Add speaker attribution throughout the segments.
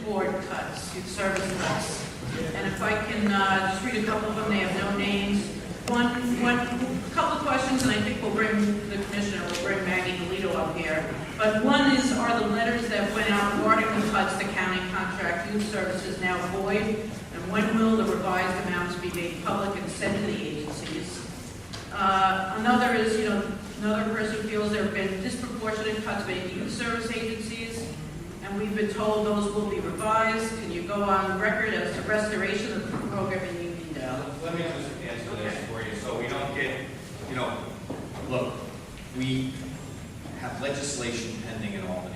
Speaker 1: board cuts, youth service cuts. And if I can just read a couple of them, they have no names. One couple of questions, and I think we'll bring the commissioner, we'll bring Maggie Galito up here. But one is, are the letters that went out regarding the cuts to county contract youth services now void? And when will the revised amounts be made public and sent to the agencies? Another is, another person feels there have been disproportionate cuts made to youth service agencies, and we've been told those will be revised. Can you go on record as to restoration of the program in Uniondale?
Speaker 2: Let me just answer this for you, so we don't get, look, we have legislation pending in Albany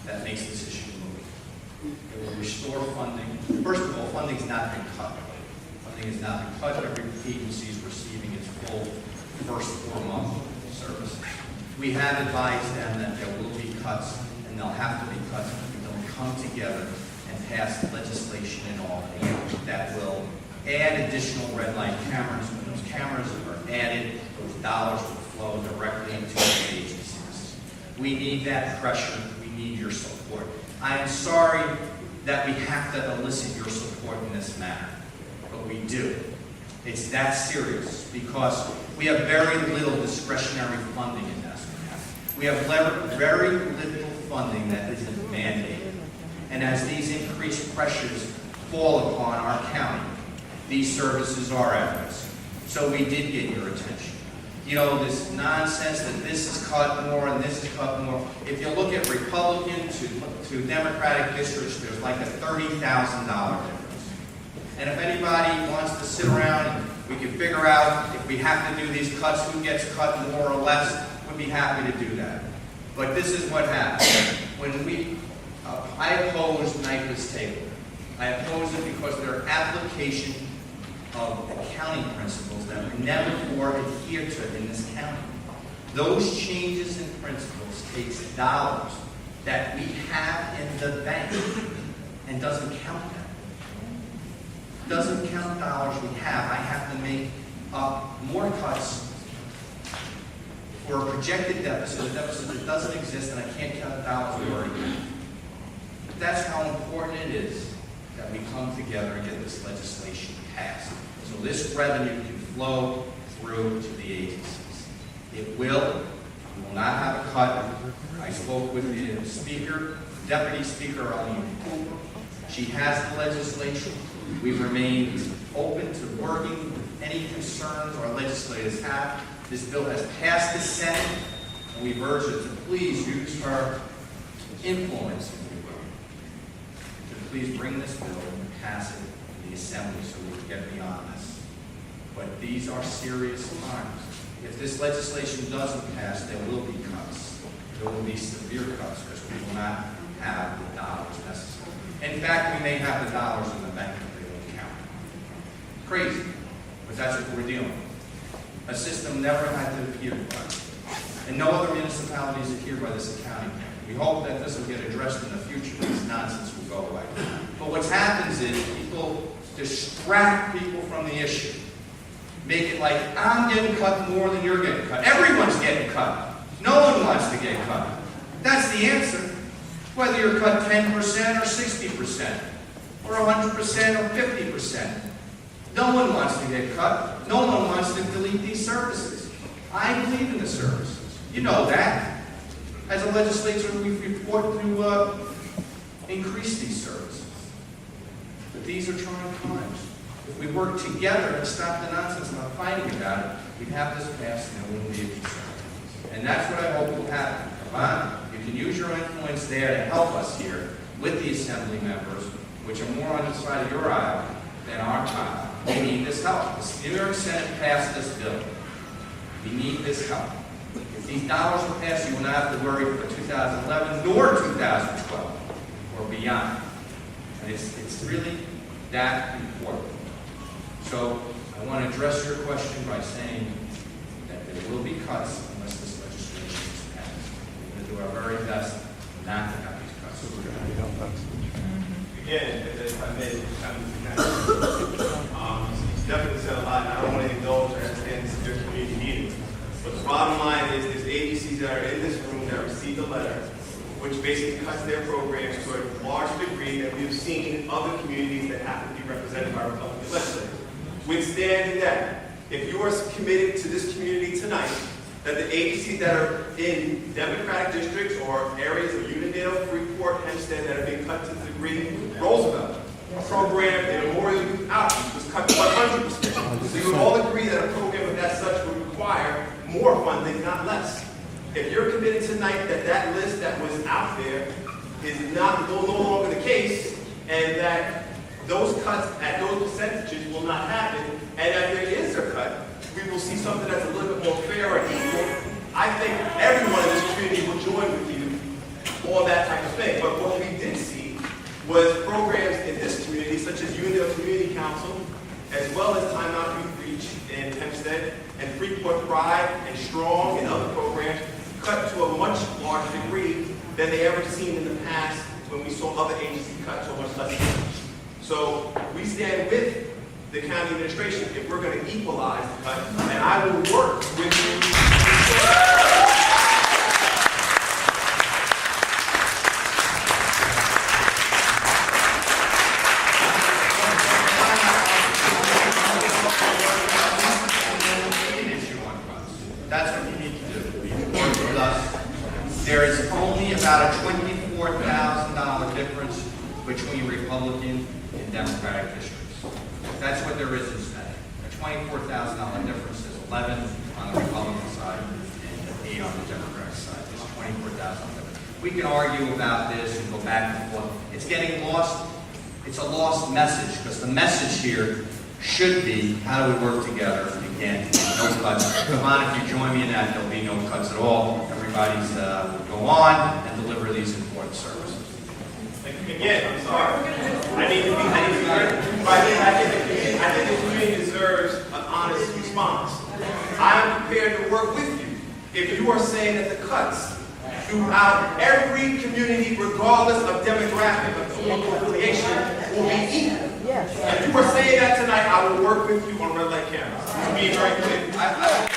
Speaker 2: that makes this issue move. It will restore funding. First of all, funding's not been cut. Funding has not been cut. Every agency is receiving its full first 4 months service. We have advised them that there will be cuts, and they'll have to be cuts if we don't come together and pass legislation in Albany that will add additional red light cameras. When those cameras are added, those dollars will flow directly into the agencies. We need that pressure. We need your support. I am sorry that we have to elicit your support in this matter, but we do. It's that serious because we have very little discretionary funding in Nassau County. We have very little funding that isn't mandated. And as these increased pressures fall upon our county, these services are at risk. So we did get your attention. This nonsense that this is cut more and this is cut more. If you look at Republican to Democratic districts, there's like a $30,000 difference. And if anybody wants to sit around and we can figure out if we have to do these cuts, who gets cut more or less, we'd be happy to do that. But this is what happens. When I opposed NIPA's table. I opposed it because their application of accounting principles that were never before adhered to in this county. Those changes in principles takes dollars that we have in the bank and doesn't count them. Doesn't count dollars we have. I have to make up more cuts for a projected deficit, a deficit that doesn't exist, and I can't count the dollars we already have. That's how important it is that we come together and get this legislation passed. So this revenue can flow through to the agencies. It will. We will not have a cut. I spoke with the Speaker, Deputy Speaker Eileen Cooper. She has the legislation. We've remained open to working with any concerns our legislators have. This bill has passed the Senate, and we've urged her to please use her influence, if you will, to please bring this bill and pass it in the Assembly so we can get beyond this. But these are serious times. If this legislation doesn't pass, there will be cuts. There will be severe cuts because we will not have the dollars necessary. In fact, we may have the dollars in the bank that they don't count. Crazy, but that's what we're dealing with. A system never had to adhere by, and no other municipalities adhere by this accounting plan. We hope that this will get addressed in the future. This nonsense will go away. But what happens is people distract people from the issue. Make it like, I'm getting cut more than you're getting cut. Everyone's getting cut. No one wants to get cut. That's the answer. Whether you're cut 10% or 60%, or 100% or 50%. No one wants to get cut. No one wants to delete these services. I believe in the services. You know that. As a legislature, we've fought to increase these services. But these are trying times. If we work together and stop the nonsense about fighting about it, we'd have this passed and it wouldn't be a concern. And that's what I hope will happen. Kevan, you can use your influence there to help us here with the Assembly members, which are more on the side of your aisle than our time. We need this help. The New York Senate passed this bill. We need this help. If these dollars are passed, you will not have to worry for 2011 nor 2012 or beyond. And it's really that important. So I want to address your question by saying that there will be cuts unless this legislation is passed. We're going to do our very best not to have these cuts.
Speaker 3: Again, if I may, definitely said a lot, and I don't want to indulge or understand this severe community meeting. But the bottom line is there's agencies that are in this room that received a letter which basically cuts their programs to a large degree that we've seen in other communities that happen to be represented by Republican legislators. Withstanding that, if you are committed to this community tonight, that the agencies that are in Democratic districts or areas of Unionville, Freeport, Hempstead that are being cut to the degree, Roosevelt, a program, the Memorial Youth Outreach was cut to 100%. So you would all agree that a program of that such would require more funding, not less. If you're committed tonight that that list that was out there is no longer the case, and that those cuts at those percentages will not happen, and if there is a cut, we will see something that's a little bit more fair and equal. I think everyone in this community will join with you on that type of thing. But what we did see was programs in this community, such as Unionville Community Council, as well as Time Out Youth Reach in Hempstead, and Freeport Pride and Strong and other programs, cut to a much larger degree than they ever seen in the past when we saw other agencies cut to a much less. So we stand with the county administration if we're going to equalize the cut, and I will work with you.
Speaker 2: That's what you need to do. Work with us. There is only about a $24,000 difference between Republican and Democratic districts. That's what there is in spending. A $24,000 difference is 11 on the Republican side and 8 on the Democratic side. It's $24,000 difference. We can argue about this and go back and forth. It's getting lost. It's a lost message because the message here should be how do we work together again, no cuts. Come on, if you join me in that, there'll be no cuts at all. Everybody's will go on and deliver these important services.
Speaker 3: Again, I'm sorry. I think the community deserves an honest response. I'm prepared to work with you if you are saying that the cuts throughout every community, regardless of demographic or political affiliation, will be equal. If you are saying that tonight, I will work with you on red light cameras. To be very clear.